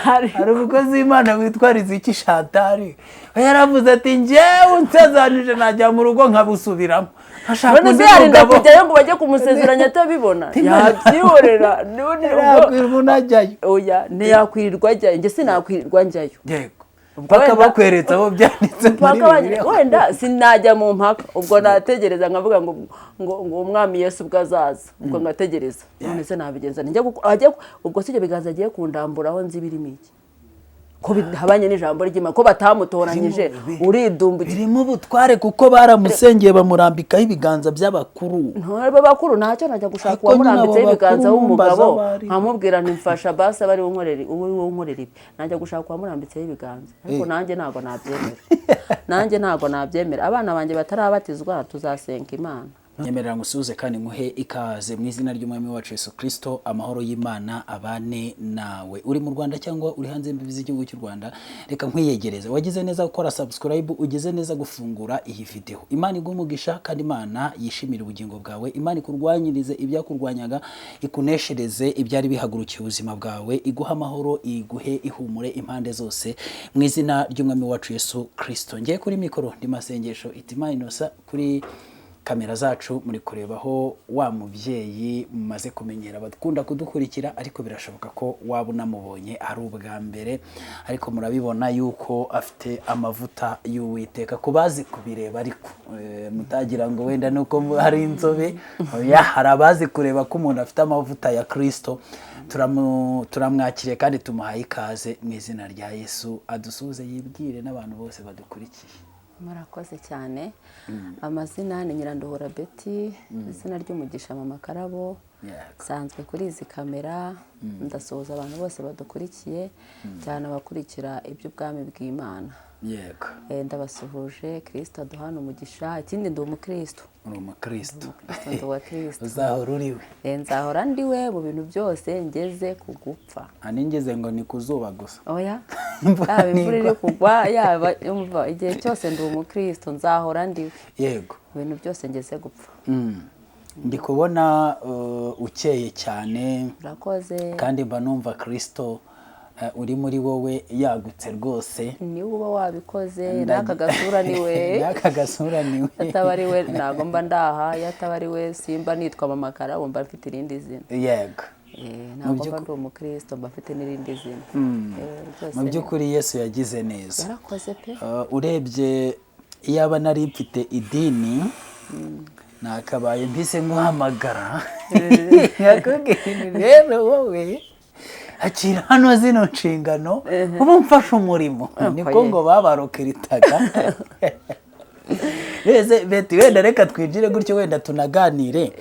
hari umukozi w'Imana witwa Riziki Chantal yaravuze ati njyewe unsezanije najya mu rugo nkabusubiramo ashaka undi mugabo kujyayo ngo bajye kumusezeranya atabibona yabyihorera unajyayo oya ntiyakwirirwa ajyayo njye sinakwirirwa njyayo yego mpaka bakweretse aho byanditse wenda sinajya mu mpaka ubwo nategereza nkavuga ngo umwami Yesu ubwo azaza ubwo ngategereza none se nabigenza ubwo sije biganza agiye kundamburaho nzi birimo iki ko bihabanye n'ijambo ry'Imana ko batamutoranyije uridumbuye birimo ubutware kuko baramusengeye bamurambikaho ibiganza by'abakuru bakuru ntacyo najya gushaka uwamurambitseho ibiganza w'umugabo nkamubwira ntimfasha basi abari wunkorera ibi najya gushaka uwamurambitseho ibiganza ariko nanjye ntabwo nabyemera abana banjye batarabatizwa tuzasenga Imana nyemerera ngusuze kandi nguhe ikaze mu izina ry'umwami wacu Yesu Kristo amahoro y'Imana abane nawe uri mu Rwanda cyangwa uri hanze y'imbibi z'igihugu cy'u Rwanda reka nkwiyegereze wagize neza gukora subscribe ugize neza gufungura iyi video Imana igumugisha kandi Imana yishimira ubugingo bwawe Imana ikurwanyirize ibyakurwanyaga ikuneshereze ibyari bihagurukiye ubuzima bwawe iguha amahoro iguhe ihumure impande zose mu izina ry'umwami wacu Yesu Kristo ngiye kuri mikoro ndi masengesho Itimana Innocent kuri kamera zacu muri kurebaho wa mubyeyi mumaze kumenyera badukunda kudukurikira ariko birashoboka ko waba unamubonye ari ubwa mbere ariko murabibona yuko afite amavuta y'Uwiteka kubazi kubireba ariko mutagira ngo wenda nuko hari inzobe hari abazi kureba ko umuntu afite amavuta ya Kristo turamwakiriye kandi tumuhaye ikaze mu izina rya Yesu adusuze yibwire n'abantu bose badukurikiye murakoze cyane amazina ni Nyiranduhura Betty izina ry'umugisha Mama Karabo sanzwe kuri izi kamera ndasuhuza abantu bose badukurikiye cyane abakurikira iby'ubwami bw'Imana yego ndabasuhuje Kristo aduhana umugisha ikindi ndi umukristo ndi wa Kristo uzahora uriwe nzahora ndiwe mu bintu byose ngeze ku gupfa aningeze ngo ni kuzuba gusa oya yaba imvura iri kugwa yaba umva igihe cyose ndi umukristo nzahora ndiwe yego ibintu byose ngeze gupfa ndi kubona ukeye cyane urakoze kandi mba numva Kristo uri muri wowe yagutse rwose ni uba wabikoze n'aka gasura niwe atabari we ntabwo mba ndaha yatabari we simba nitwa Mama Karabo mba mfite irindi zina yego ntabwo mba ndi umukristo mba mfite n'irindi zina mu by'ukuri Yesu yagize neza yarakoze pe urebye iyo aba nari mfite idini nakabaye mbise nguhamagara rero wowe akira hano zino nshingano ubu mfashe umurimo niko ngo babarokiritaga Beti wenda reka twinjire gutyo wenda tunaganire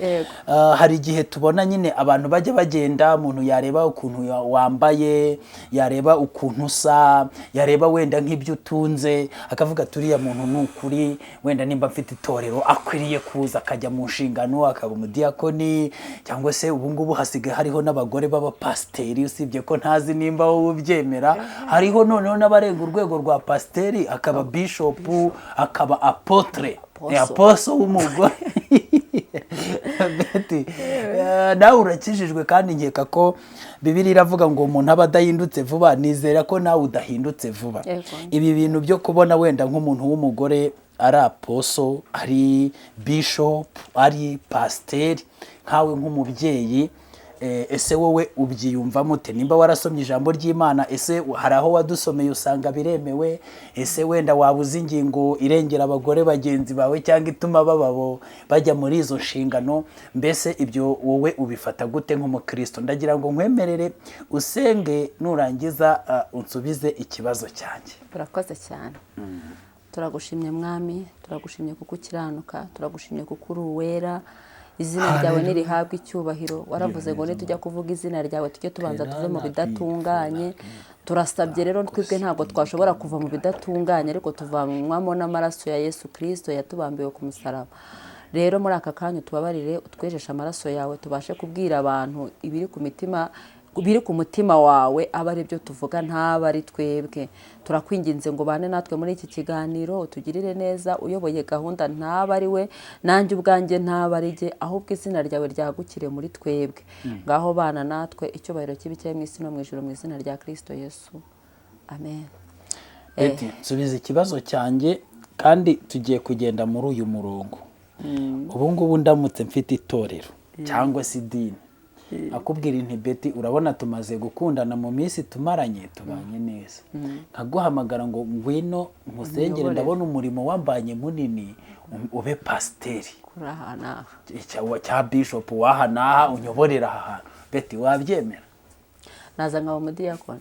hari igihe tubona nyine abantu bajya bagenda umuntu yareba ukuntu wambaye yareba ukuntu usa yareba wenda nk'ibyo utunze akavuga turiya muntu n'ukuri wenda nimba mfite itorero akwiriye kuza akajya mu nshingano akaba umudiyakoni cyangwa se ubu ngubu hasigaye hariho n'abagore b'abapasiteri usibye ko ntazi nimba wowe ubyemera hariho noneho n'abarenga urwego rwa pasiteri akaba bishopu akaba apotre aposo w'umugore Betty nawe urakijijwe kandi nkeka ko Bibiliya iravuga ngo umuntu aba adahindutse vuba nizera ko nawe udahindutse vuba ibi bintu byo kubona wenda nk'umuntu w'umugore ari aposo ari bishop ari pasiteri nkawe nk'umubyeyi ese wowe ubyiyumvamo ute nimba warasomye ijambo ry'Imana ese hari aho wadusomeye usanga biremewe ese wenda wabuze ingingo irengera abagore bagenzi bawe cyangwa ituma bababo bajya muri izo nshingano mbese ibyo wowe ubifata gute nk'umukristo ndagira ngo nkwemerere usenge nurangiza unsubize ikibazo cyanjye turakoze cyane turagushimye mwami turagushimye kuko ukiranuka turagushimye kuko uri uwera izina ryawe nirihabwa icyubahiro waravuze ngo nitujya kuvuga izina ryawe tujye tubanza tuve mu bidatunganye turasabye rero twebwe ntabwo twashobora kuva mu bidatunganye ariko tuvanywamo n'amaraso ya Yesu Kristo yatubambiwe ku musaraba rero muri aka kanya tubabarire utwejesha amaraso yawe tubashe kubwira abantu ibiri ku mitima biri ku mutima wawe aba ari byo tuvuga, ntaba ari twebwe. Turakwinginze ngo bane natwe muri iki kiganiro, utugirire neza, uyoboye gahunda ntaba ari we, nanjye ubwanjye ntaba ari jye, ahubwo izina ryawe ryagukire muri twebwe. Ngaho bana natwe, icyubahiro kibi cyawe mu isi no mu ijuru, mu izina rya Kristo Yesu, amen. Betty, nsubiza ikibazo cyanjye kandi tugiye kugenda muri uyu murongo. Ubu ngubu ndamutse mfite itorero cyangwa se idini, akubwira inti Betty, urabona tumaze gukundana mu minsi tumaranye, tubanye neza, nkaguhamagara ngo ngwino nkusengere, ndabona umurimo wambanye munini, ube pasiteri cya bishop waha naha, unyoborera aha hantu, Betty wabyemera? Naza nkaba umudiyakoni,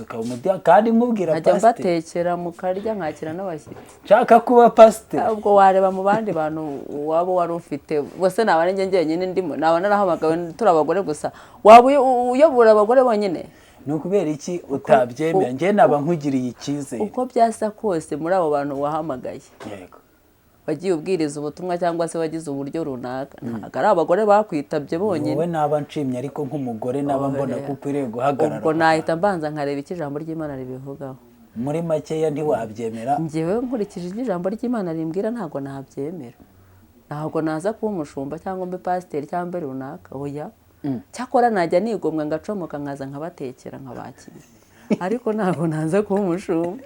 ukaba umudiyakoni kandi nkubwira pasiteri, nkajya mbatekera mukarya, nkakira n'abashyitsi. Nshaka kuba pasiteri. Ubwo wareba mu bandi bantu waba wari ufite, bose naba ari njye njyenyine ndimo, naba narahamagawe turi abagore gusa, waba uyobora abagore bonyine? Ni ukubera iki utabyemera? Njye naba nkugiriye icyizere. Uko byasa kose muri abo bantu wahamagaye, yego, wagiye ubwiriza ubutumwa cyangwa se wagize uburyo runaka, ntabwo ari abagore bakwitabye bonyine. Wowe naba nshimye, ariko nk'umugore naba mbona ko ukwiriye guhagarara. Ubwo nahita mbanza nkareba icyo ijambo ry'Imana ribivugaho. Muri makeya ntiwabyemera? Njyewe nkurikije ibyo ijambo ry'Imana rimbwira ntabwo nabyemera. Ntabwo naza kuba umushumba cyangwa mbe pasiteri cyangwa mbe runaka, oya. Cyakora najya nigomwa ngacomoka nkaza nkabatekera nkabakira, ariko ntabwo naza kuba umushumba.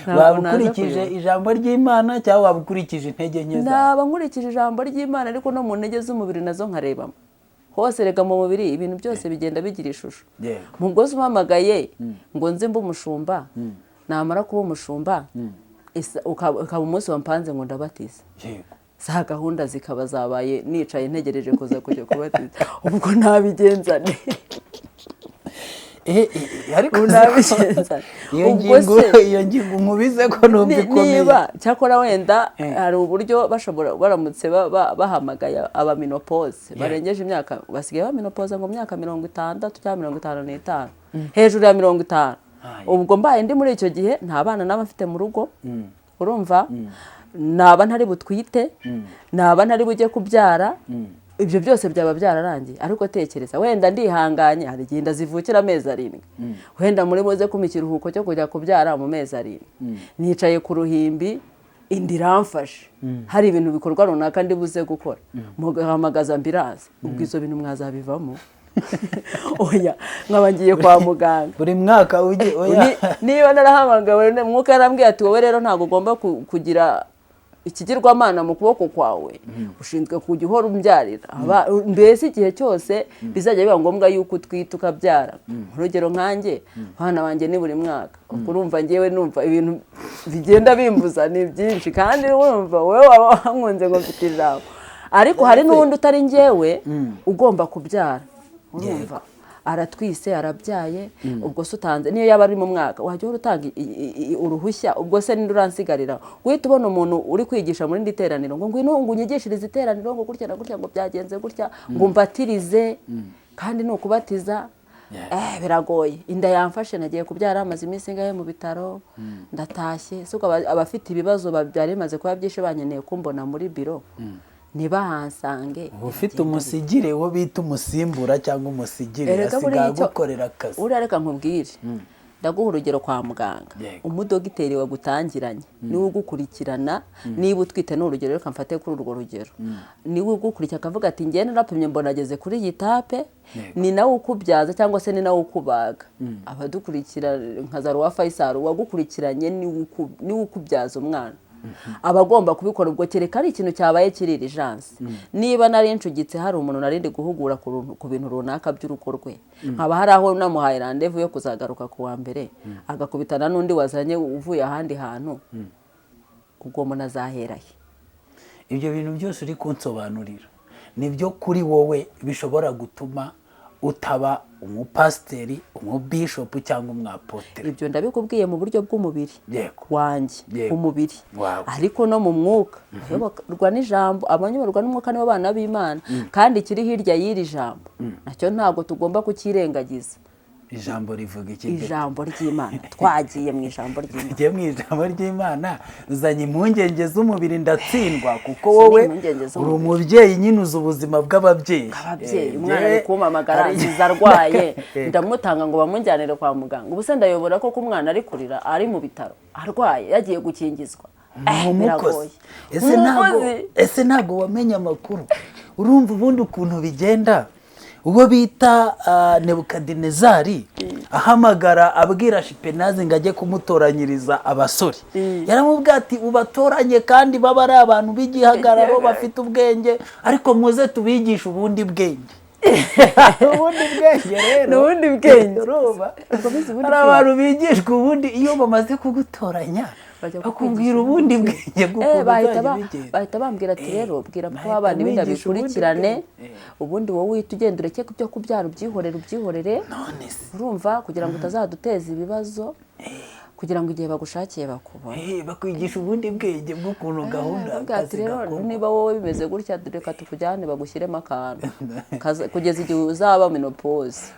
Waba ukurikije ijambo ry'Imana cyangwa waba ukurikije intege nke zawe? Naba nkurikije ijambo ry'Imana, ariko no mu ntege z'umubiri nazo nkarebamo. Hose rega mu mubiri ibintu byose bigenda bigira ishusho. Mu bwose umpamagaye ngo nze mbe umushumba, namara kuba umushumba ukaba umunsi wampanze ngo ndabatiza, za gahunda zikaba zabaye nicaye ntegereje kuza kujya kubatiza, ubwo nabigenza ne? Ariko nabigenza iyo ngingo nkubize ko numva ikomeye. Niba cyakora wenda hari uburyo bashobora baramutse bahamagaye abaminopoze barengeje imyaka, basigaye baminopoza ngo myaka 60 cyangwa 55, hejuru ya 50. Ubwo mbaye ndi muri icyo gihe nta bana n'abafite mu rugo, urumva, naba ntari butwite, naba ntari bujye kubyara, ibyo byose byaba byararangiye. Ariko tekereza, wenda ndihanganye, hari igihe ndazivukira amezi 7, wenda muri muze kuma ikiruhuko cyo kujya kubyara mu mezi 7, nicaye ku ruhimbi, indi ramfashe, hari ibintu bikorwa runaka ndi buze gukora, mugahamagaza ambulance, ubwo izo bintu mwazabivamo? Oya, nkaba ngiye kwa muganga buri mwaka ujye. Oya, niba narahamagawe mwuka yarambwiye ati wowe rero ntabwo ugomba kugira ikigirwamana mu kuboko kwawe, ushinzwe kujya uhora umbyarira, mbese igihe cyose bizajya biba ngombwa yuko utwita ukabyara. Urugero nkanjye, abana banjye ni buri mwaka, urumva ngewe numva ibintu bigenda bimbuza ni byinshi, kandi wumva wowe waba wankunze ngo mfite ijambo, ariko hari n'undi utari ngewe ugomba kubyara, urumva, aratwise arabyaye, ubwo se utanze niyo yaba ari mu mwaka wajya urutanga uruhushya, ubwo se ninde uransigarira? Guhita ubona umuntu uri kwigisha muri ndi teraniro ngo ngwino ngo unyigishirize iteraniro ngo gutya na gutya ngo byagenze gutya ngo mbatirize, kandi ni ukubatiza biragoye. Inda yamfashe, nagiye kubyara, amaze iminsi ngahe mu bitaro, ndatashye. So abafite ibibazo byari bimaze kuba byinshi banyeneye kumbona muri biro, nibahansange. Ufite umusigire wo bita umusimbura cyangwa umusigire asigaye gukorera akazi. Urareka nkubwire, ndaguha urugero kwa muganga. Umudogiteri wagutangiranye niwe ugukurikirana, niba utwite n'urugero, reka mfate kuri urwo rugero, niwe ugukurikira akavuga ati njye narapimye mbona ageze kuri iyi tape, ni nawe ukubyaza cyangwa se ni nawe ukubaga. Abadukurikira nka Zaruwa Faisal wagukurikiranye niwe ukubyaza umwana, abagomba kubikora. Ubwo kereka ari ikintu cyabaye kirira ijansi, niba nari ncugitse hari umuntu narindi guhugura ku bintu runaka by'urugo rwe, nkaba hari aho namuhaye randevu yo kuzagaruka ku wa mbere, agakubitana n'undi wazanye uvuye ahandi hantu, ubwo umuntu azaherahe. Ibyo bintu byose uri kunsobanurira nibyo kuri wowe bishobora gutuma utaba umupasiteri, umubishopu cyangwa umwapotere? Ibyo ndabikubwiye mu buryo bw'umubiri wanjye, umubiri, ariko no mu mwuka ayoborwa n'ijambo. Abanyoborwa n'umwuka nibo bana b'Imana, kandi kiri hirya y'iri jambo nacyo ntabwo tugomba kukirengagiza. ijambo rivuga iki? ijambo ry'Imana. Twagiye mu ijambo ry'Imana. Tugiye mu ijambo ry'Imana, uzanye impungenge z'umubiri ndatsindwa, kuko wowe uri umubyeyi nyine uzi ubuzima bw'ababyeyi. Umwana ari kumpamagara aziza arwaye, ndamutanga ngo bamujyanire kwa muganga. Ubu se ndayobora ko umwana ari kurira ari mu bitaro arwaye yagiye gukingizwa. Biragoye. Ese ntago wamenya amakuru? Urumva ubundi ukuntu bigenda? Ubwo bita Nebukadinezari ahamagara abwira Shipenazi ngo ajye kumutoranyiriza abasore. Yaramubwira ati ubatoranye kandi baba ari abantu b'igihagararo bafite ubwenge, ariko muze tubigisha ubundi bwenge. Ubundi bwenge rero, n'ubundi bwenge hari abantu bigishwa ubundi iyo bamaze kugutoranya bakubwira ubundi bwenge bw'ukuntu bahita bambwira ati rero bwira ko abana ibinda bikurikirane, ubundi wowe uhita ugenda ureke byo kubyara ubyihorere, urumva, kugira ngo utazaduteza ibibazo, kugira ngo igihe bagushakiye bakubone. Bakwigisha ubundi bwenge bw'ukuntu gahunda ati rero niba wowe bimeze gutya reka tukujyane bagushyiremo akantu kugeza igihe uzaba menopause.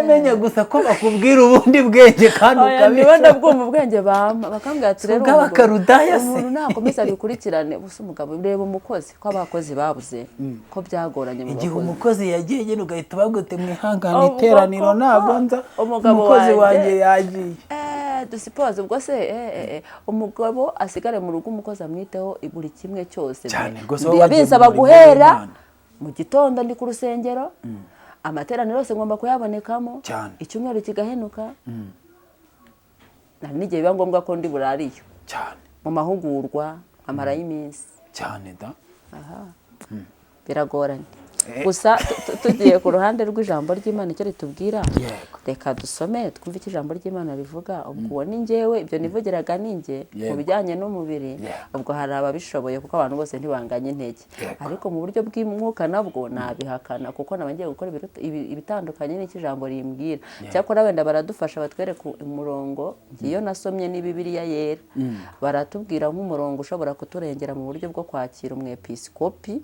Menya gusa ko bakubwira ubundi bwenge kandi ukabisha. Niba bwumva ubwenge bakambwira ati rero umuntu nakomeza bikurikirane. Gusa umugabo ureba umukozi ko abakozi babuze ko byagoranye mu bakozi. Igihe umukozi yagiye nyine ugahita bagute mwihangana iteraniro ntabwo nza umukozi wanjye yagiye. Dusipoze ubwo se umugabo asigare mu rugo umukozi amwiteho buri kimwe cyose. Bisaba guhera mu gitondo ndi ku rusengero, amateraniro yose ngomba kuyabonekamo, icyumweru kigahenuka, n'igihe biba ngombwa ko ndi burariyo mu mahugurwa amarayo iminsi cyane da. Biragoranye. Gusa tugiye ku ruhande rw'ijambo ry'Imana icyo ritubwira, reka dusome twumve icyo ijambo ry'Imana rivuga. Ubwo ni njyewe ibyo nivugiraga ninjye mu bijyanye n'umubiri, ubwo hari ababishoboye kuko abantu bose ntibanganye intege, ariko mu buryo bw'umwuka nabwo nabihakana kuko nabangiye gukora ibitandukanye n'icyo ijambo rimbwira. Cyakora wenda baradufasha batwereka umurongo, iyo nasomye ni Bibiliya yera, baratubwira nk'umurongo ushobora kuturengera mu buryo bwo kwakira umwepiskopi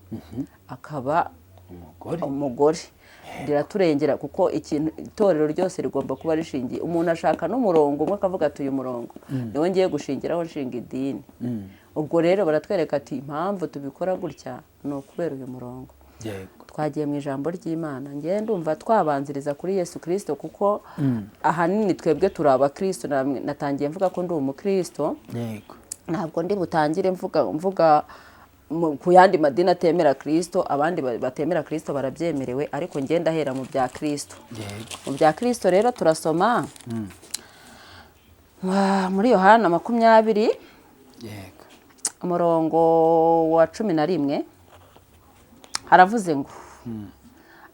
akaba umugore. Riraturengera kuko itorero ryose rigomba kuba rishingiye. Umuntu ashaka n'umurongo umwe akavuga ati uyu murongo niwo ngiye gushingiraho nshinga idini. Ubwo rero baratwereka ati impamvu tubikora gutya ni ukubera uyu murongo. Twagiye mu ijambo ry'Imana, ngiye ndumva twabanziriza kuri Yesu Kristo kuko ahanini twebwe turi abakristo. Natangiye mvuga ko ndi umukristo, ntabwo ndi butangire mvuga ku yandi madini atemera Kristo. Abandi batemera Kristo barabyemerewe, ariko ngenda hera mu bya Kristo. Mu bya Kristo rero turasoma muri Yohana 20 umurongo wa 11 haravuze ngo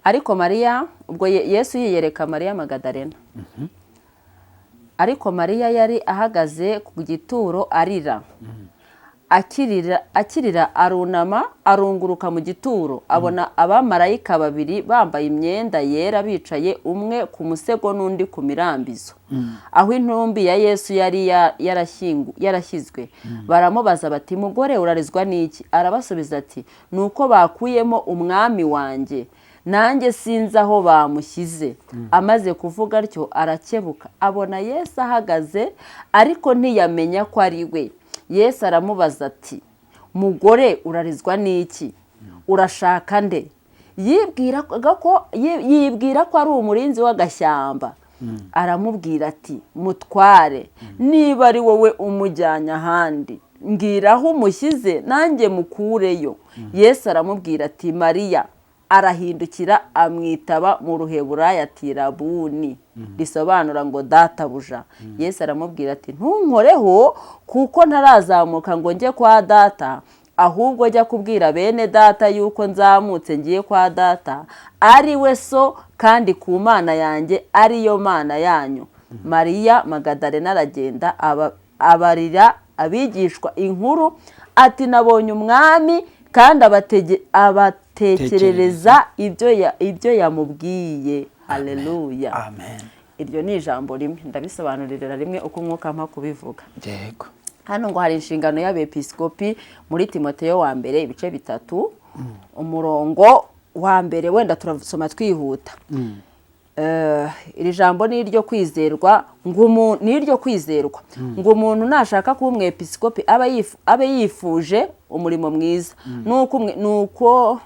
ariko Mariya, ubwo Yesu yiyereka Mariya Magadalena, ariko Mariya yari ahagaze ku gituro arira. Akirira arunama arunguruka mu gituro, abona abamarayika babiri bambaye imyenda yera bicaye, umwe ku musego n'undi ku mirambizo, aho intumbi ya Yesu yari yarashyizwe. Baramubaza bati mugore urarizwa n'iki? Arabasubiza ati nuko bakuyemo umwami wanjye, nanjye sinzi aho bamushyize. Amaze kuvuga atyo arakebuka, abona Yesu ahagaze ariko ntiyamenya ko ari we. Yesu aramubaza ati mugore urarizwa n'iki? Urashaka nde? Yibwira ko ari umurinzi w'agashyamba. Aramubwira ati mutware, niba ari wowe umujyanye ahandi mbwira aho umushyize nanjye mukureyo. Yesu aramubwira ati Mariya. Arahindukira amwitaba mu Ruheburayo ati Rabuni, risobanura ngo databuja. Yesu aramubwira ati ntunkoreho kuko ntarazamuka ngo njye kwa data, ahubwo jya kubwira bene data yuko nzamutse ngiye kwa data, ari we so, kandi ku Mana yanjye ariyo Mana yanyu. Mariya Magadalena aragenda abarira abigishwa inkuru ati nabonye umwami, kandi abatekerereza ibyo yamubwiye. Haleluya. Amen. Iryo ni ijambo rimwe, ndabisobanurira rimwe uko umwuka mpa kubivuga. Hano ngo hari inshingano y'abepiskopi muri Timoteyo wa mbere ibice 3 umurongo wa mbere, wenda turasoma twihuta. iri jambo ni iryo kwizerwa ngo umuntu nashaka kuba umwepiskopi abe yifuje umurimo mwiza nuko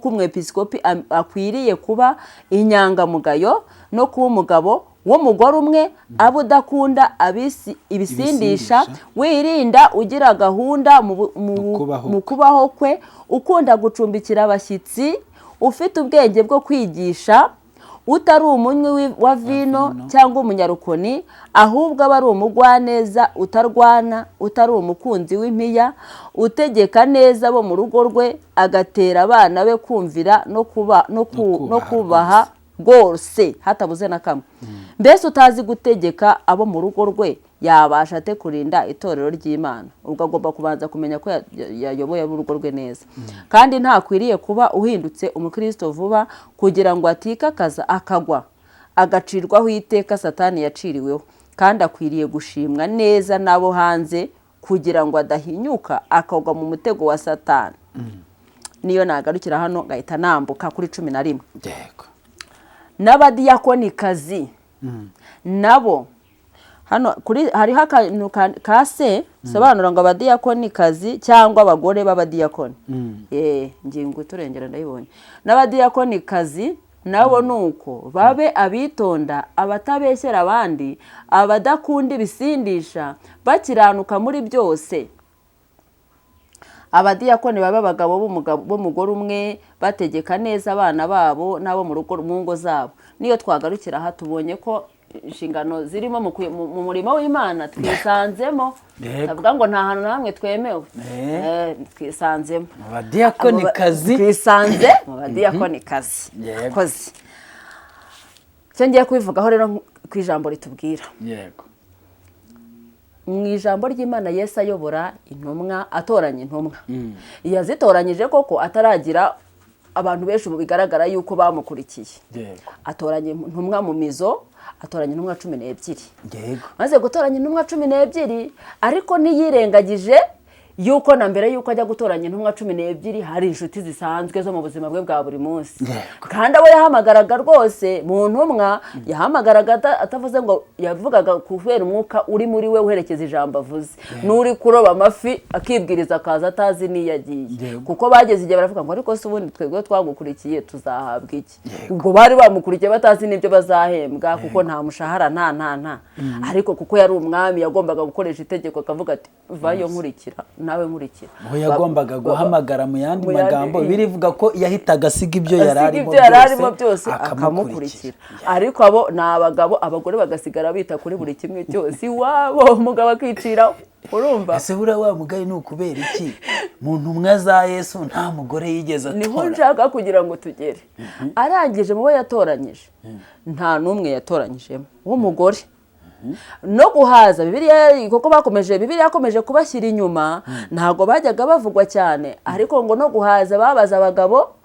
umwepiskopi akwiriye kuba inyangamugayo no kuba umugabo w'umugore umwe aba udakunda ibisindisha, wirinda ugira gahunda mu kubaho kwe, ukunda gucumbikira abashyitsi, ufite ubwenge bwo kwigisha, utari umunywi wa vino cyangwa umunyarukoni, ahubwo aba ari umugwaneza, utarwana, utari umukunzi w'impiya, utegeka neza abo mu rugo rwe, agatera abana be kumvira no kubaha rwose hatabuze na kamwe. Mbese utazi gutegeka abo mu rugo rwe yabasha ate kurinda itorero ry'Imana? Ubwo agomba kubanza kumenya ko yayoboye urugo rwe neza. Kandi ntakwiriye kuba uhindutse umukristo vuba kugira ngo atikakaza akagwa agacirwaho iteka Satani yaciriweho, kandi akwiriye gushimwa neza n'abo hanze kugira ngo adahinyuka akagwa mu mutego wa Satani. Niyo nagarukira hano ngahita nambuka kuri 11. Yego. N'abadiyakonikazi nabo hano hariho akantu kase sobanura ngo abadiyakonikazi cyangwa abagore b'abadiyakoni. Ngingo turengera ndayibonye. N'abadiyakonikazi nabo nuko babe abitonda, abatabeshyera abandi, abadakunda ibisindisha, bakiranuka muri byose. Abadiyakoni baba abagabo b'umugore umwe, bategeka neza abana babo n'abo mu rugo mu ngo zabo. Niyo twagarukira aha tubonye ko inshingano zirimo mu murimo w'Imana twisanzemo. Tavuga ngo nta hantu na hamwe twemewe. Twisanzemo abadiyakonikazi, twisanze mu badiyakonikazi. Kozi cyo ngiye kubivugaho rero ku ijambo ritubwira. Yego. Mu ijambo ry'Imana Yesu ayobora intumwa, atoranya intumwa. Yazitoranyije koko ataragira abantu benshi mu bigaragara yuko bamukurikiye. Yego. Atoranya intumwa mu mizo, atoranya intumwa 12. Yego. Maze gutoranya intumwa 12 ariko ntiyirengagije yuko na mbere yuko ajya gutoranya intumwa 12 hari inshuti zisanzwe zo mu buzima bwe bwa buri munsi. Kandi abo yahamagaraga rwose mu ntumwa yahamagaraga atavuze ngo yavugaga kubera umwuka uri muri we uherekeza ijambo avuze. Nuri kuroba amafi akibwiriza akaza atazi niyagiye. Kuko bageze igihe baravuga ngo ariko se ubundi twebwe twagukurikiye tuzahabwa iki? Ubwo bari bamukurikiye batazi n'ibyo bazahembwa kuko nta mushahara nta. Ariko kuko yari umwami yagombaga gukoresha itegeko akavuga ati vayo nkurikira nawe nkurikira. Aho yagombaga guhamagara mu yandi magambo birivuga ko yahitaga asiga ibyo yararimo byose akamukurikira. Ariko abo nabagabo abagore bagasigara bita kuri buri kimwe cyose iwabo, umugabo akiciraho. Urumva? Ese bura wa mugaye n'ukubera iki? Mu ntumwa za Yesu nta mugore yigeze atora. Niho nshaka kugira ngo tugere. Arangije mu bo yatoranyije nta numwe yatoranyijemo w'umugore. No guhaza Bibiliya koko Bibiliya yakomeje kubashyira inyuma, ntago bajyaga bavugwa cyane, ariko ngo no guhaza babaza abagabo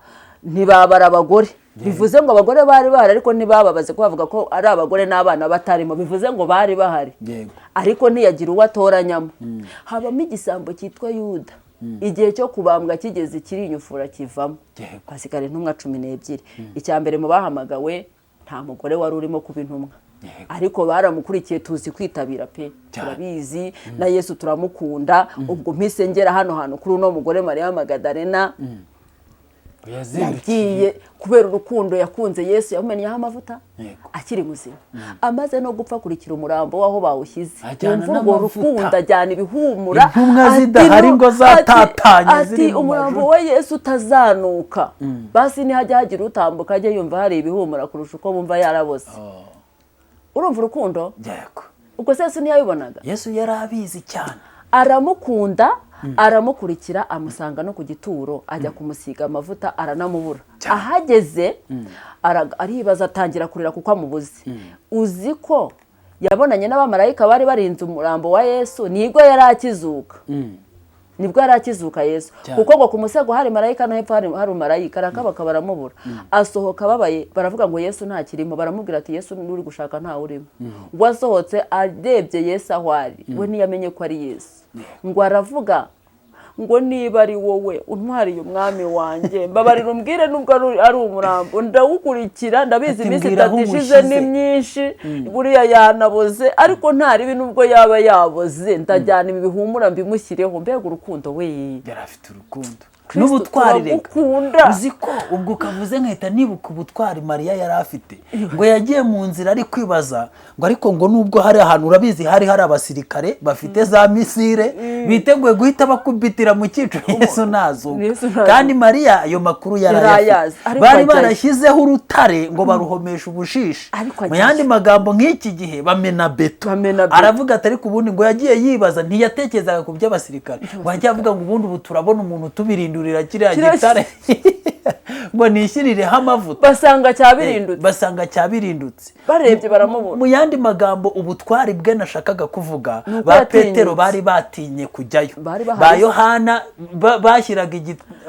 ntibabara abagore. Bivuze ngo abagore bari bahari ariko ntibababaze ko bavuga ko ari abagore n'abana batarimo, bivuze ngo bari bahari. Ariko ntiyagira uwo atoranyamo. Habamo igisambo cyitwa Yuda. Igihe cyo kubambwa kigeze kirinyufura kivamo. Hasigara intumwa 12. Icya mbere mu bahamagawe nta mugore wari urimo kuba intumwa. Ariko baramukurikiye tuzi kwitabira pe, turabizi na Yesu turamukunda. Ubwo mpise ngera hano kuri uno mugore Mariya Magadalena yagiye kubera urukundo yakunze Yesu, yamumenyeho amavuta akiri muzima. Amaze no gupfa kurikira umurambo waho bawushyize, urwo rukundo ajyana ibihumura, intumwa zidahari ngo zatatanye ziri mu umurambo wa Yesu utazanuka. Basi ntihajya hagira utambuka ajye yumva hari ibihumura kurusha uko bumva yaraboze. Urumva urukundo? Yego. Ubwo Yesu ntiyabibonaga. Yesu yarabizi cyane. Aramukunda, aramukurikira, amusanga no ku gituro, ajya kumusiga amavuta, aranamubura. Ahageze aribaza atangira kurira kuko amubuze. Uzi ko yabonanye n'abamarayika bari barinze umurambo wa Yesu nibwo yari akizuka. Nibwo yari akizuka Yesu. Kuko ngo ku musego hari marayika no hepfo hari marayika, arakabaka baramubura. Asohoka babaye baravuga ngo Yesu nta kirimo, baramubwira ati Yesu uri gushaka nta urimo. Ngo asohotse arebye Yesu aho ari, we ntiyamenye ko ari Yesu. Ngo aravuga ngo niba ari wowe untwariye umwami wanjye mbabarira umbwire nubwo ari umurambo ndawukurikira ndabizi iminsi itatu ishize ni myinshi buriya yanaboze ariko ntaribi nubwo yaba yaboze ndajyana ibi bihumura mbimushyireho mbega urukundo we yari afite urukundo n'ubutwari reka uzi ko ubwo ukavuze nkahita nibuka ubutwari Mariya yari afite ngo yagiye mu nzira ari kwibaza ngo ariko ngo nubwo hari ahantu urabizi hari abasirikare bafite za misire biteguye guhita bakubitira mu cyico Yesu nazo kandi Mariya ayo makuru yarayazi bari barashyizeho urutare ngo baruhomesha ubushishi mu yandi magambo nk'iki gihe bamena beto aravuga ati ariko ubundi ngo yagiye yibaza ntiyatekerezaga ku by'abasirikare ngo yagiye avuga ngo ubundi ubu turabona umuntu tubirindurira kiriya gitare ngo nishyirireho amavuta basanga cyabirindutse barebye baramubona mu yandi magambo ubutwari bwe nashakaga kuvuga ba Petero bari batinye kujyayo ba Yohana bashyiraga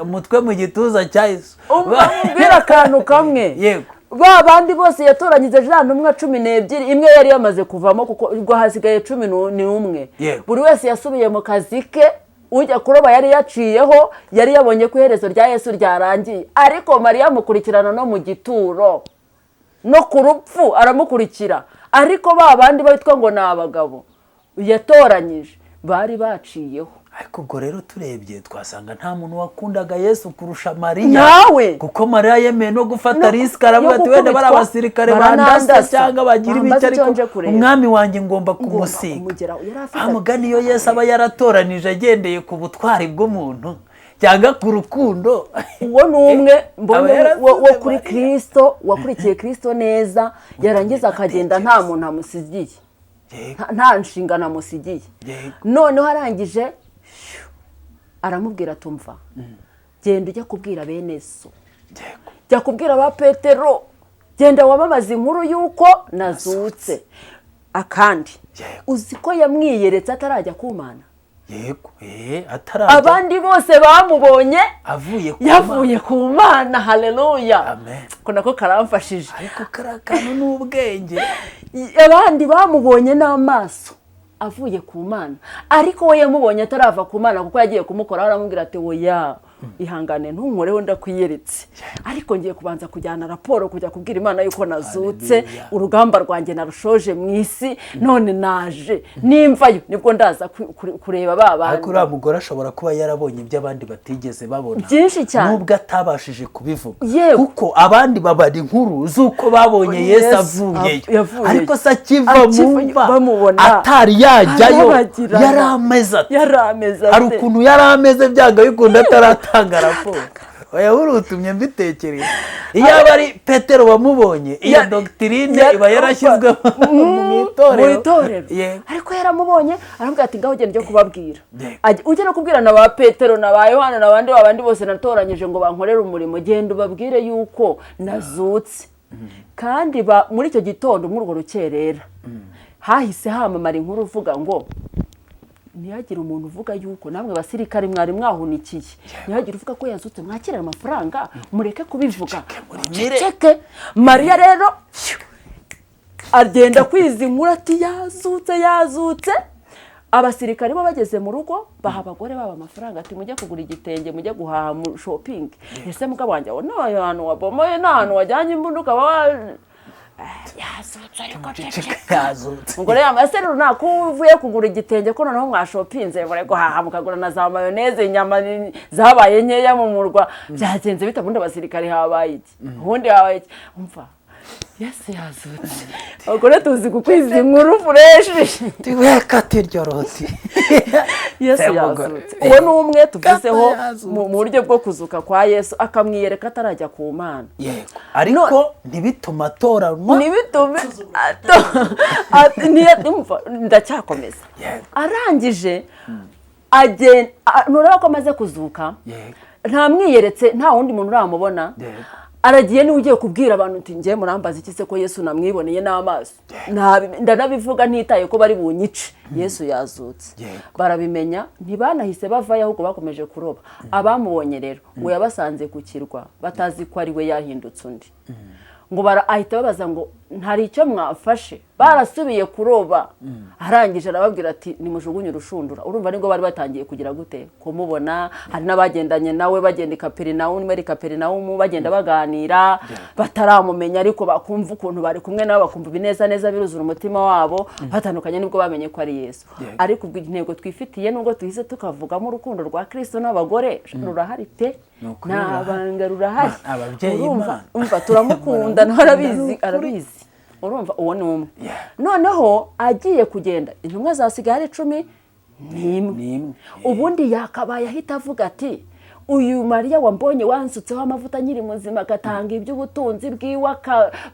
umutwe mu gituza cya Yesu ubwira akantu kamwe yego ba bandi bose yatoranyije jana numwe 12 imwe yari yamaze kuvamo kuko ubwo hasigaye 11 buri wese yasubiye mu kazi ke ujya kuroba yari yaciyeho yari yabonye ko iherezo rya Yesu ryarangiye ariko Mariya amukurikirana no mu gituro no ku rupfu aramukurikira ariko ba bandi bitwa ngo ni abagabo yatoranyije bari baciyeho ariko ubwo rero turebye twasanga nta muntu wakundaga Yesu kurusha Mariya nawe kuko Mariya yemeye no gufata risk aravuga ati wenda bari abasirikare bandasa cyangwa bagira ibiki ariko umwami wanjye ngomba kumusiga amugani iyo Yesu aba yaratoranije agendeye ku butwari bw'umuntu cyangwa ku rukundo uwo numwe wo kuri Kristo wakurikiye Kristo neza yarangiza akagenda nta muntu amusigiye nta nshingano amusigiye noneho arangije aramubwira tumva genda ujya kubwira bene so jya kubwira ba Petero genda wamamaza inkuru yuko nazutse akandi uzi ko yamwiyeretse atarajya kumana yego atarajya abandi bose bamubonye yavuye ku Mana haleluya amen ko nako karamfashije ariko karakano n'ubwenge abandi bamubonye n'amaso avuye ku Mana ariko we yamubonye atarava ku Mana kuko yagiye kumukora aramubwira ati oya ihangane ntunkoreho ndakwiyeretse ariko ngiye kubanza kujyana raporo kujya kubwira Imana yuko nazutse urugamba rwanjye narushoje mu isi none naje nimvayo nibwo ndaza kureba babandi ariko uriya mugore ashobora kuba yarabonye iby'abandi batigeze babona byinshi cyane nubwo atabashije kubivuga kuko abandi babara inkuru z'uko babonye Yesu avuyeyo ariko se akiva mu mva atari yajyayo yarameze hari ukuntu yarameze byanga bikunda ataratanga raporo oya urutumye mbitekereza iyo ari Petero wamubonye iyo doctrine iba yarashyizwe mu itorero ariko yaramubonye aramubwira ati ngaho genda kubabwira ujye no kubwira na ba Petero na ba Yohana n'abandi bose natoranyije ngo bankorere umurimo genda ubabwire yuko nazutse kandi muri icyo gitondo muri urwo rukerera hahise hamamara inkuru uvuga ngo ntihagire umuntu uvuga yuko namwe basirikare mwari mwahunikiye ntihagire uvuga ko yazutse mwakirira amafaranga mureke kubivuga ceceke Mariya rero agenda kwiza inkuru ati yazutse abasirikare bo bageze mu rugo baha abagore baba amafaranga ati mujye kugura igitenge mujye guhaha mu shopping ese mugabo wanjye aho nta hantu wabomoye nta hantu wajyanye imbunuka yazutse ngo rero amasero nako uvuye kugura igitenge ko noneho mwashopinze mure guhaha mukagura na za mayoneze inyama zabaye nkeya mu murwa byagenze bita bundi abasirikare habaye iki ubundi habaye iki umva Yesu yazutse abagore tuzi kukwiza inkuru fureshi tiweka tiryoroti Yesu yazutse uwo numwe tuvuzeho mu buryo bwo kuzuka kwa Yesu akamwiyereka atarajya ku Mana yego ariko ntibituma atoranwa ntibitume ndacyakomeza arangije agenda nureba ko amaze kuzuka nta mwiyeretse nta wundi muntu uramubona aragiye ni ugiye kubwira abantu uti ngiye murambaza iki se ko Yesu namwiboneye n'amaso ndanabivuga ntitaye ko bari bunyice Yesu yazutse barabimenya ntibanahise bavayo ahubwo bakomeje kuroba abamubonye rero ngo yabasanze ku kirwa batazi ko ari we yahindutse undi ngo ahita babaza ngo ntari icyo mwafashe barasubiye kuroba arangije arababwira ati nimujugunye urushundura urumva nibwo bari batangiye kugira gute kumubona hari n'abagendanye nawe bagenda i Kaperinawumu bagenda baganira bataramumenya ariko bakumva ukuntu bari kumwe nabo bakumva bineza neza biruzura umutima wabo batandukanye nibwo bamenye ko ari Yesu ariko ubwo intego twifitiye nubwo tuhise tukavugamo urukundo rwa Kristo n'abagore rurahari pe nabanga rurahari urumva turamukunda arabizi urumva uwo ni umwe noneho agiye kugenda intumwa zasigaye ari 11 ubundi yakabaye ahita avuga ati uyu Mariya wambonye wansutseho amavuta nyiri muzima agatanga iby'ubutunzi bwiwe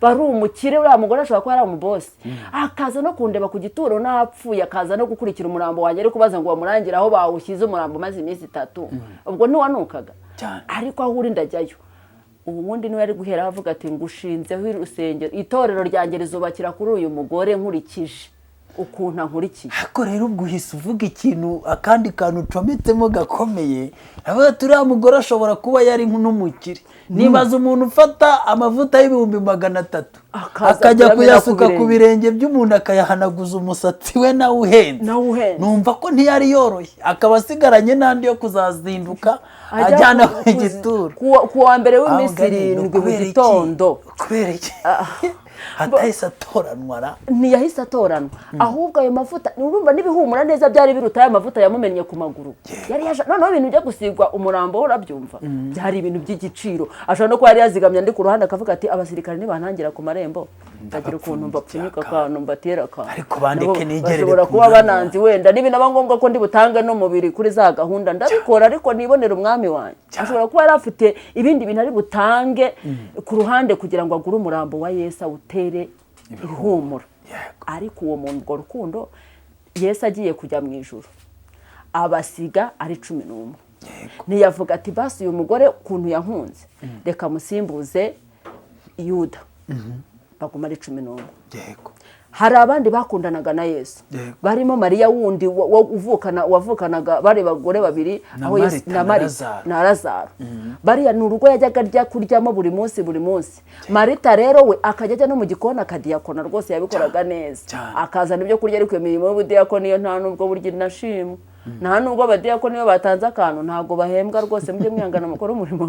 bari umukire uriya mugore ashobora kuba ari umubosi akaza no kundeba ku gituro n'apfuye akaza no gukurikira umurambo wanjye ari kubaza ngo bamurangire aho bawushyize umurambo maze iminsi 3 ubwo ntiwanukaga ariko aho uri ndajyayo ubundi niwe ari guhera avuga ati ngushinzeho urusengero itorero ryanjye rizubakira kuri uyu mugore nkurikije ukuntu nkurikiye ariko rero ubwo uhise uvuga ikintu akandi kantu ucometsemo gakomeye avuga turiya mugore ashobora kuba yari n'umukire nibaza umuntu ufata amavuta y'ibihumbi 300 akajya kuyasuka ku birenge by'umuntu akayahanaguza umusatsi we nawe uhenze numva ko ntiyari yoroshye akaba asigaranye n'andi yo kuzazinduka ajyana ku gituro ku wa mbere w'iminsi 7 mu gitondo kubera iki hatahise atoranwa ntiyahise atoranwa ahubwo ayo mavuta urumva n'ibihumura neza byari biruta aya mavuta yamumennye ku maguru yari yaje noneho ibintu byo gusigwa umurambo urabyumva byari ibintu by'igiciro ashobora no kuba yari yazigamye ndi ku ruhande akavuga ati abasirikare nibantangira ku marembo ndagira ukuntu mbapfunyika akantu mbatera akantu ariko bandeke nigerere bashobora kuba bananzi wenda n'ibinaba ngombwa ko ndi butange n'umubiri kuri za gahunda ndabikora ariko nibonera umwami wanjye ashobora kuba yari afite ibindi bintu ari butange ku ruhande kugira ngo agure umurambo wa Yesu awutere ihumura ariko uwo muntu urwo rukundo Yesu agiye kujya mu ijuru abasiga ari 11 ntiyavuga ati basi uyu mugore ukuntu yankunze reka musimbuze Yuda baguma ari 11 hari abandi bakundanaga na Yesu barimo Mariya wundi wavukanaga bari bagore babiri aho Yesu na Marita na Lazaro bariya n'urugo yajyaga rya kuryamo buri munsi Marita rero we akajya no mu gikona akadiyakona rwose yabikoraga neza akazana ibyo kurya ariko imirimo y'ubudiyakoni yo nta nubwo burya nashimwe nta nubwo abadiyakoni iyo batanze akantu ntago bahembwa rwose mujye mwihangana mukora umurimo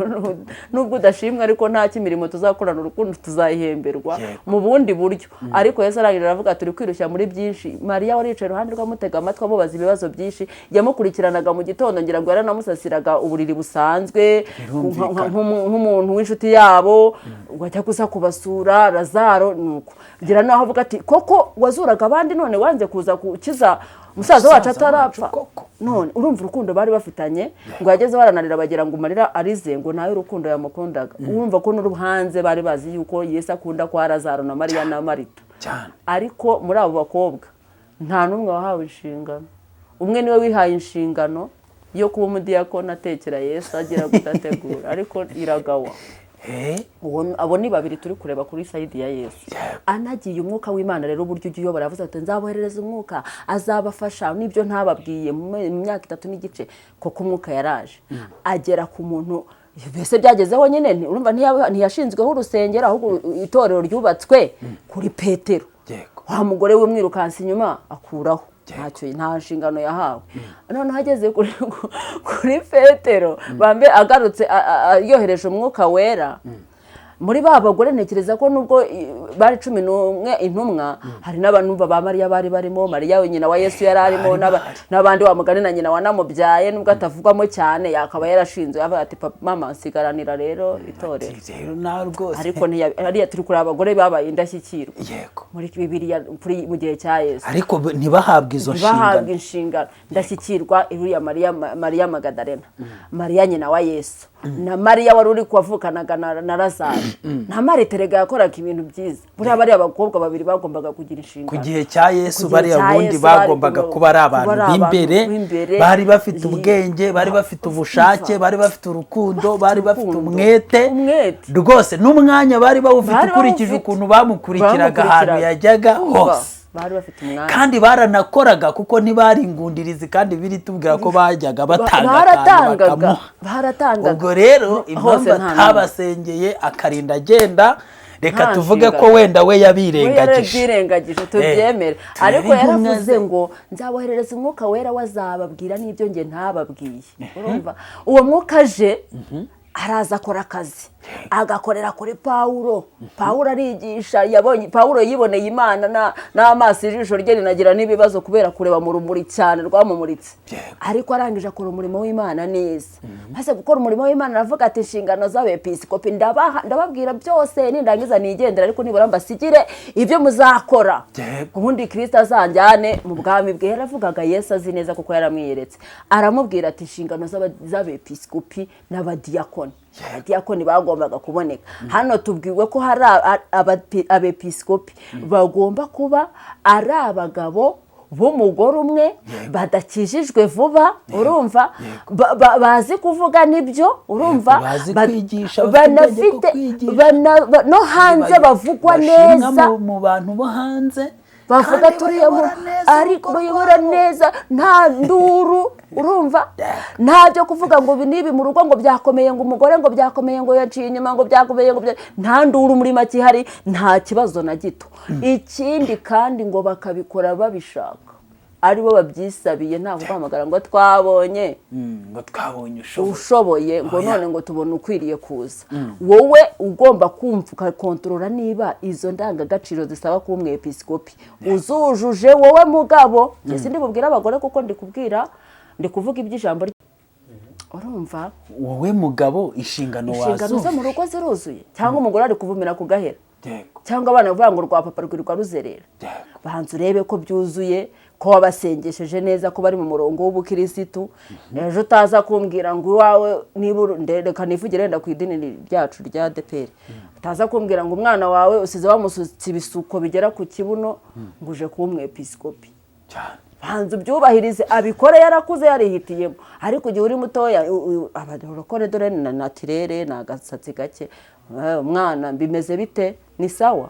nubwo udashimwe ariko nta kimirimo tuzakorana urukundo tuzayihemberwa mu bundi buryo ariko Yesu arangirira aravuga turi kwirushya muri byinshi Mariya wari yicaye iruhande rw'amutega amatwi amubaza ibibazo byinshi yamukurikiranaga mu gitondo ngira ngo yaranamusasiraga uburiri busanzwe nk'umuntu w'inshuti yabo wajya kuza kubasura Lazaro nuko ngira naho avuga ati koko wazuraga abandi none wanze kuza gukiza musaza wacu atarapfa none urumva urukundo bari bafitanye ngo yageze baranarira bagira ngo Marira arize ngo nayo urukundo yamukundaga urumva ko n'uruhanze bari bazi yuko Yesu akunda kwa Lazaro na Mariya na Marita ariko muri abo bakobwa nta numwe wahawe inshingano umwe niwe wihaye inshingano yo kuba umudiyakoni atekera Yesu agira gutategura ariko iragawa abo ni babiri turi kureba kuri side ya Yesu anagiye umwuka w'Imana rero uburyo ujye uyobora yavuze ati nzaboherereza umwuka azabafasha nibyo ntababwiye mu myaka 3 n'igice koko umwuka yaraje agera ku muntu bese byagezeho nyine urumva ntiyashinzweho urusengero ahubwo itorero ryubatswe kuri Petero wa mugore we mwirukansi inyuma akuraho ntacyo nta nshingano yahawe none hageze kuri Petero bambe agarutse yohereje umwuka wera muri ba bagore ntekereza ko nubwo bari 11 intumwa hari n'abantu ba Mariya bari barimo Mariya nyina wa Yesu yari arimo n'abandi wa mugani na nyina wanamubyaye nubwo atavugwamo cyane yakaba yarashinzwe avuga ati mama nsigaranira rero itorero ariko ntiyari turi kuri abagore babaye indashyikirwa muri Bibiliya mu gihe cya Yesu ariko ntibahabwe izo nshingano ndashyikirwa iriya Mariya Magadalena Mariya nyina wa Yesu na Mariya wari uri kwavukanaga na Lazaro na Marita rega yakoraga ibintu byiza buri abari abakobwa babiri bagombaga kugira inshingano ku gihe cya Yesu bari abundi bagombaga kuba ari abantu b'imbere bari bafite ubwenge bari bafite ubushake bari bafite urukundo bari bafite umwete rwose n'umwanya bari bawufite ukurikije ukuntu bamukurikiraga ahantu yajyaga hose kandi baranakoraga kuko ntibari ingundirizi kandi biri tubwira ko bajyaga baratangaga baratangaga ubwo rero impamvu atabasengeye akarinda agenda reka tuvuge ko wenda we yabirengagije tubyemere ariko yaravuze ngo nzaboherereza umwuka wera wazababwira n'ibyo nge ntababwiye urumva uwo mwuka aje araza akora akazi agakorera kuri Pawulo arigisha Pawulo yiboneye Imana n'amaso ijisho rye rinagira n'ibibazo kubera kureba mu rumuri cyane rwamumuritse ariko arangije akora umurimo w'Imana neza maze gukora umurimo w'Imana aravuga ati inshingano z'abepiskopi ndababwira byose nindangiza nigendera ariko nibura mbasigire ibyo muzakora ubundi Kristo azanjyane mu bwami bwe. Yaravugaga Yesu azi neza kuko yaramwiyeretse aramubwira ati inshingano z'abepiskopi n'abadiyakoni abadiyakoni bagombaga kuboneka hano tubwiwe ko hari abepiskopi bagomba kuba ari abagabo b'umugore umwe badakijijwe vuba urumva bazi kuvuga nibyo urumva banafite no hanze bavugwa neza mu bantu bo hanze bavuga turiyemo ariko bayobora neza nta nduru urumva ntabyo kuvuga ngo nibi mu rugo ngo byakomeye ngo umugore ngo byakomeye ngo yaciye inyuma ngo byakomeye ngo nta nduru muri make hari nta kibazo na gito. Ikindi kandi ngo bakabikora babishaka aribo babyisabiye nta guhamagara ngo twabonye ushoboye ngo none ngo tubone ukwiriye kuza. Wowe ugomba kumva ukakontorora niba izo ndangagaciro zisaba kuba umwepiskopi uzujuje wowe mugabo. Ese ndibubwira abagore kuko ndi kuvuga iby'ijambo urumva wowe mugabo inshingano zo mu rugo ziruzuye cyangwa umugore ari kuvumira ku gahera cyangwa abana bavuga ngo rwa papa rwirwa ruzerera bahanze urebe ko byuzuye ko wabasengesheje neza ko bari mu murongo w'ubukirisitu. Ejo utaza kumbwira ngo iwawe niba reka nivugire wenda ku idini ryacu rya ADEPR utaza kumbwira ngo umwana wawe usize wamusutse ibisuko bigera ku kibuno ngo uje kuba umwepiskopi hanze byubahirize abikore yarakuze yarihitiyemo ariko igihe uri mutoya abarokore dore na natirere na gasatsi gake umwana bimeze bite ni sawa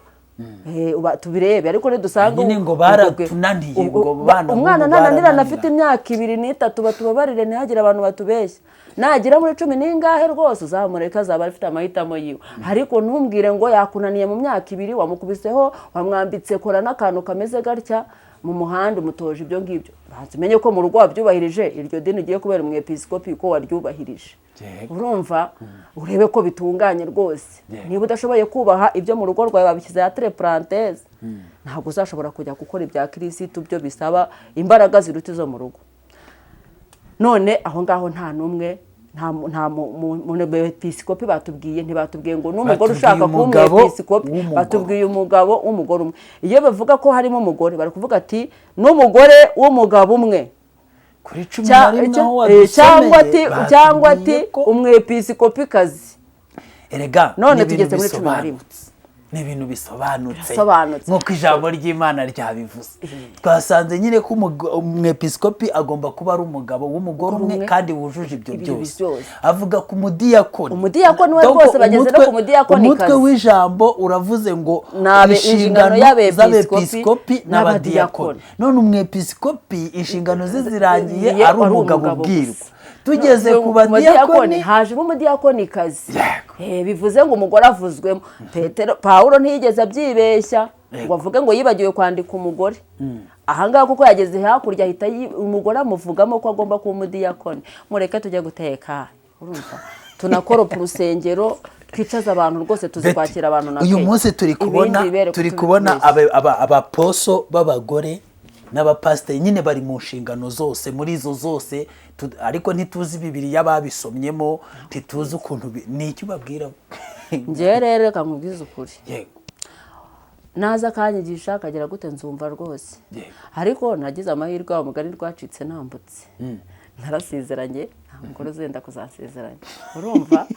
tubirebe ariko nedusanga nyine ngo baratunaniye ngo bana umwana nananira afite imyaka 2 n'itatu batubabarire ntihagire abantu batubeshya nagira muri 10 n'ingahe rwose uzamureka azaba afite amahitamo yiwe ariko ntumbwire ngo yakunaniye mu myaka 2 wamukubiseho wamwambitse kora n'akantu kameze gatya mu muhanda umutoje ibyo ngibyo bazimenye ko mu rugo wabyubahirije iryo dini ugiye kubera umwepiskopi ko waryubahirije urumva urebe ko bitunganye rwose. Niba udashoboye kubaha ibyo mu rugo rwawe babishyize ya parenthèse ntabwo uzashobora kujya gukora ibya kirisitu byo bisaba imbaraga ziruta zo mu rugo. None aho ngaho nta numwe nta umwepiskopi batubwiye ngo n'umugore ushaka kuba umwepiskopi batubwiye umugabo w'umugore umwe. Iyo bavuga ko harimo umugore bari kuvuga ati n'umugore w'umugabo umwe kuri 11 aho wadusomeye cyangwa ati umwepiskopi kazi. Erega none tugeze muri 11 ni ibintu bisobanutse nk'uko ijambo ry'Imana ryabivuze. Twasanze nyine ko umwepiskopi agomba kuba ari umugabo w'umugore umwe kandi wujuje ibyo byose. Avuga ku umudiyakoni we rwose bageze no ku mudiyakoni umutwe w'ijambo uravuze ngo inshingano y'abepiskopi n'abadiyakoni. None umwepiskopi inshingano ze zirangiye ari umugabo ubwirwa. Tugeze ku badiyakoni hajemo umudiyakoni kazi bivuze ngo umugore avuzwemo. Pawulo ntiyigeze abyibeshya ngo avuge ngo yibagiwe kwandika umugore ahangaha kuko yageze hakurya ahita umugore amuvugamo ko agomba kuba umudiyakoni. Mureke tujye guteka urumva tunakora ku rusengero twicaza abantu rwose tuzikwakira abantu na uyu munsi turi kubona abaposo b'abagore n'abapasiteri nyine bari mu nshingano zose muri izo zose ariko ntituzi Bibiliya babisomyemo ntituzi ukuntu ni icyo babwira. Nje rero reka nkubwize ukuri naza kanyigisha akagera gute nzumva rwose ariko nagize amahirwe wa mugari rwacitse nambutse narasezeranye nta mugore uzenda kuzasezeranya urumva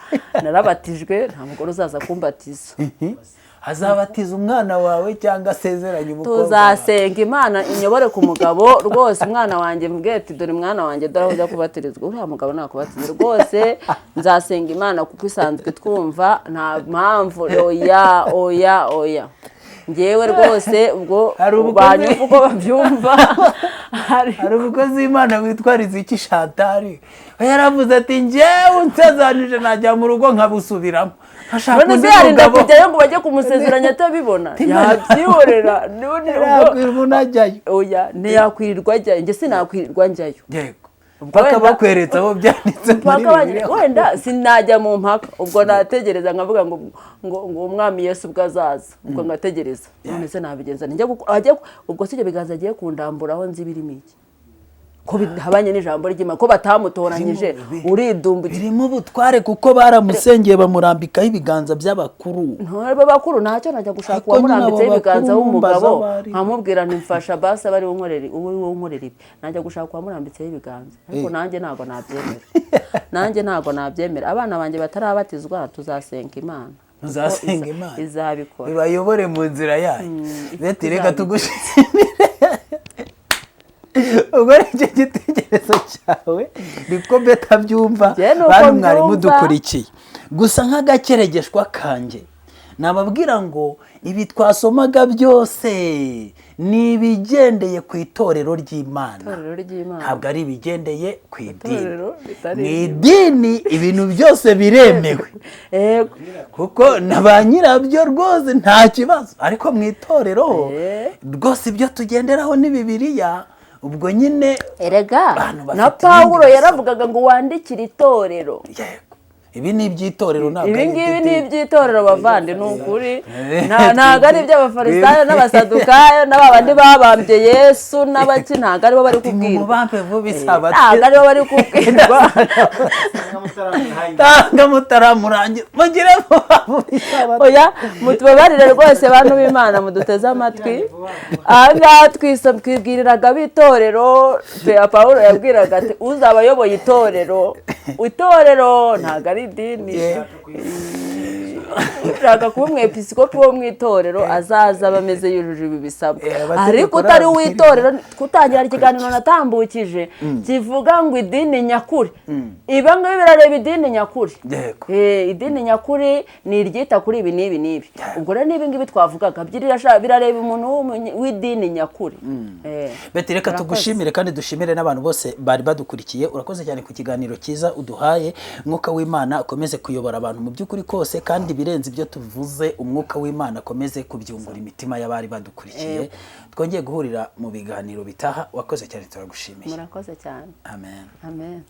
narabatijwe nta mugore uzaza kumbatiza azabatiza umwana wawe cyangwa asezeranye umukobwa tuzasenga Imana inyobore ku mugabo rwose umwana wanjye mbwiye ati dore mwana wanjye dore aho ujya kubatirizwa uriya mugabo nakubatiza rwose nzasenga Imana kuko isanzwe twumva nta mpamvu oya ngewe rwose ubwo Hari umukozi- banyumva uko babyumva hari hari umukozi w'Imana witwa Riziki Chantal we yaravuze ati njyewe unsezanije najya mu rugo nkabusubiramo nkashaka none undi se yarinda mugabo kujyayo ngo bajye kumusezeranya atabibona yabyihorera none ubwo yakwira umuntu ajyayo oya ntiyakwirirwa ajyayo njye sinakwirirwa njyayo yego mpaka Wenda- bakweretse aho byanditse muri mpaka Bibiliya. wenda sinajya mu mpaka ubwo nategereza nkavuga ngo umwami Yesu ubwo azaza ubwo ngategereza none se nabigenza ubwo si ibyo biganza agiye kundamburaho nzi birimo iki ko bihabanye n'ijambo ry'Imana ko batamutoranyije uridumbuye birimo ubutware kuko baramusengeye bamurambikaho ibiganza by'abakuru ntabwo bakuru ntacyo najya gushaka Ariko nyine uwamurambitseho abo ibiganza bakuru w'umugabo bumbaza bari. nkamubwira ntimfasha basi aba ari we unkorera ibi najya gushaka uwamurambitseho ibiganza ariko nanjye ntabwo nabyemera nanjye ntabwo nabyemera abana banjye batarabatizwa tuzasenga Imana muzasenga Imana izabikora ibayobore mu nzira yayo beti reka tugushimire ubwo ari icyo gitekerezo cyawe niko beta byumva Njye nuko bari mwari mbyumva. mudukurikiye gusa nk'agakeregeshwa kanjye nababwira ngo ibi twasomaga byose ni ibigendeye ku itorero ry'Imana itorero ry'Imana ntabwo ari ibigendeye ku idini itorero ritari mu idini ibintu byose biremewe yego kuko na ba nyirabyo rwose nta kibazo ariko mu itorero rwose ibyo tugenderaho ni Bibiliya ubwo nyine erega Abantu bafite na Pawulo ibindi yaravugaga ngo wandikire itorero yego ibi ni iby'itorero ntabwo ibi ari ngibi ni iby'idini. iby'itorero bavandi ni ukuri ntabwo ari iby'abafarisayo n'abasadukayo n'abandi babambye Yesu n'abaki ntabwo aribo bari Ati kubwirwa mubambe vuba ntabwo isabato aribo bari kubwirwa tanga mutaramurangira mugire vuba isabato oya mutubabarire rwose bantu b'Imana muduteze amatwi aha ngaha twibwiriraga b'itorero Pawulo yabwiraga ati uzaba ayoboye itorero ntabwo ari idini ushaka kuba umwepiskopi wo mu itorero azaza aba ameze yujuje ibi bisabwa ariko utari uw'itorero kutangira ikiganiro natambukije kivuga ngo idini nyakuri ibi ngibi birareba idini nyakuri idini nyakuri ni iryita kuri ibi n'ibi n'ibi ubwo rero n'ibi ngibi twavugaga birareba umuntu w'idini nyakuri beti reka tugushimire kandi dushimire n'abantu bose bari badukurikiye urakoze cyane ku kiganiro cyiza uduhaye umwuka w'Imana akomeze kuyobora abantu mu by'ukuri kose kandi birenze ibyo tuvuze umwuka w'Imana akomeze kubyungura imitima y'abari badukurikiye twongeye guhurira mu biganiro bitaha wakoze cyane turagushimiye murakoze cyane amen amen